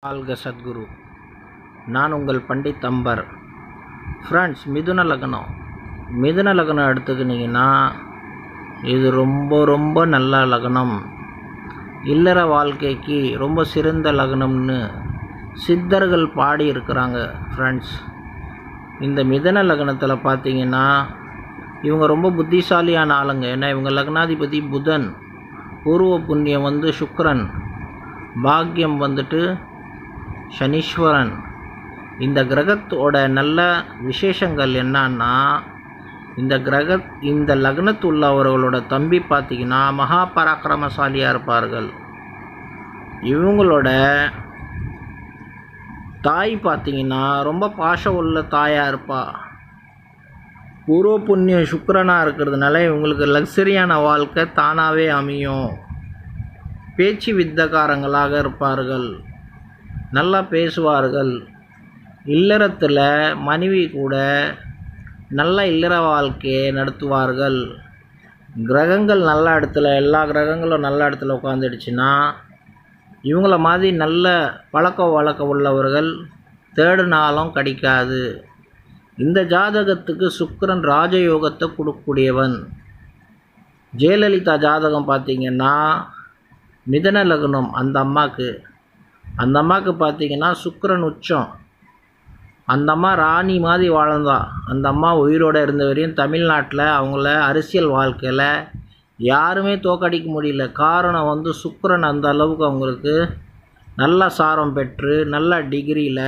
வாழ்க சத்குரு. நான் உங்கள் பண்டித் அம்பர். ஃப்ரெண்ட்ஸ், மிதுன லக்னம் எடுத்துக்கிட்டிங்கன்னா இது ரொம்ப நல்ல லக்னம். இல்லற வாழ்க்கைக்கு ரொம்ப சிறந்த லக்னம்னு சித்தர்கள் பாடி இருக்கிறாங்க. ஃப்ரெண்ட்ஸ், இந்த மிதுன லக்னத்தில் பார்த்தீங்கன்னா இவங்க ரொம்ப புத்திசாலியான ஆளுங்க. ஏன்னா இவங்க லக்னாதிபதி புதன், பூர்வ புண்ணியம் சுக்கிரன், பாக்கியம் சனீஸ்வரன். இந்த கிரகத்தோட நல்ல விசேஷங்கள் என்னன்னா, இந்த லக்னத்து உள்ளவர்களோட தம்பி பார்த்திங்கன்னா மகா பராக்கிரமசாலியாக இருப்பார்கள். இவங்களோட தாய் பார்த்திங்கன்னா ரொம்ப பாசம் உள்ள தாயாக இருப்பா. பூர்வ புண்ணியம் சுக்கிரனாக இருக்கிறதுனால இவங்களுக்கு லக்ஸரியான வாழ்க்கை தானாகவே அமையும். பேச்சு வித்தக்காரங்களாக இருப்பார்கள், நல்லா பேசுவார்கள். இல்லறத்தில் மனைவி கூட நல்ல இல்லற வாழ்க்கையை நடத்துவார்கள். கிரகங்கள் நல்ல இடத்துல, எல்லா கிரகங்களும் நல்ல இடத்துல உட்காந்துடுச்சுன்னா இவங்கள மாதிரி நல்ல பழக்க வழக்கம் உள்ளவர்கள் தேடினாலும் கிடைக்காது. இந்த ஜாதகத்துக்கு சுக்கிரன் ராஜயோகத்தை கொடுக்கக்கூடியவன். ஜெயலலிதா ஜாதகம் பார்த்திங்கன்னா மிதுன லக்னம். அந்த அம்மாவுக்கு பார்த்திங்கன்னா சுக்கிரன் உச்சம். அந்த அம்மா ராணி மாதிரி வாழ்ந்தா. அந்த அம்மா உயிரோடு இருந்த வரையும் தமிழ்நாட்டில் அவங்கள அரசியல் வாழ்க்கையில் யாருமே தோக்கடிக்க முடியல. காரணம் சுக்கிரன் அந்த அளவுக்கு அவங்களுக்கு நல்ல சாரம் பெற்று நல்ல டிகிரியில்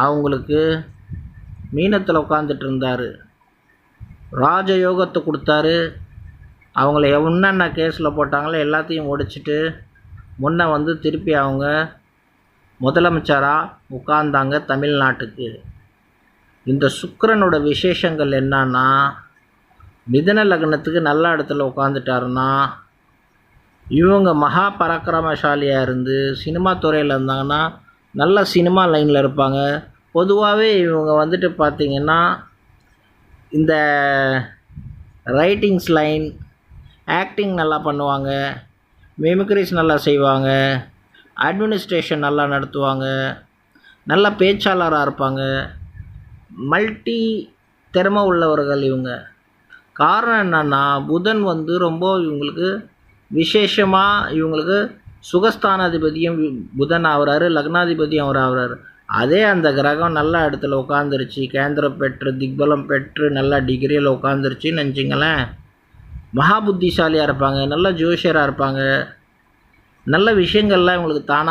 அவங்களுக்கு மீனத்தில் உட்காந்துட்டு இருந்தார். ராஜயோகத்தை கொடுத்தாரு. அவங்கள என்னென்ன கேஸில் போட்டாங்களோ எல்லாத்தையும் முடிச்சுட்டு முன்ன திருப்பி அவங்க முதலமைச்சராக உட்கார்ந்தாங்க தமிழ்நாட்டுக்கு. இந்த சுக்கிரனோட விசேஷங்கள் என்னன்னா, மிதுன லக்னத்துக்கு நல்ல இடத்துல உட்காந்துட்டாருன்னா இவங்க மகா பராக்கிரமசாலியாக இருந்து சினிமா துறையில் இருந்தாங்கன்னா நல்ல சினிமா லைனில் இருப்பாங்க. பொதுவாகவே இவங்க பார்த்திங்கன்னா இந்த ரைட்டிங்ஸ் லைன், ஆக்டிங் நல்லா பண்ணுவாங்க, மிமிக்ரிஸ் நல்லா செய்வாங்க, அட்மினிஸ்ட்ரேஷன் நல்லா நடத்துவாங்க, நல்ல பேச்சாளராக இருப்பாங்க, மல்டி திறமை உள்ளவர்கள் இவங்க. காரணம் என்னன்னா, புதன் ரொம்ப இவங்களுக்கு விசேஷமாக இவங்களுக்கு சுகஸ்தானாதிபதியும் புதன் ஆகிறாரு, லக்னாதிபதியும் அவர் ஆகிறாரு. அதே அந்த கிரகம் நல்ல இடத்துல உட்காந்துருச்சு, கேந்திரம் பெற்று திக்பலம் பெற்று நல்ல டிகிரியில் உட்காந்துருச்சின்னு நினச்சிங்களேன், மகா புத்திசாலியாக இருப்பாங்க, நல்ல ஜோஷியராக இருப்பாங்க. நல்ல விஷயங்கள்லாம் இவங்களுக்கு தானாக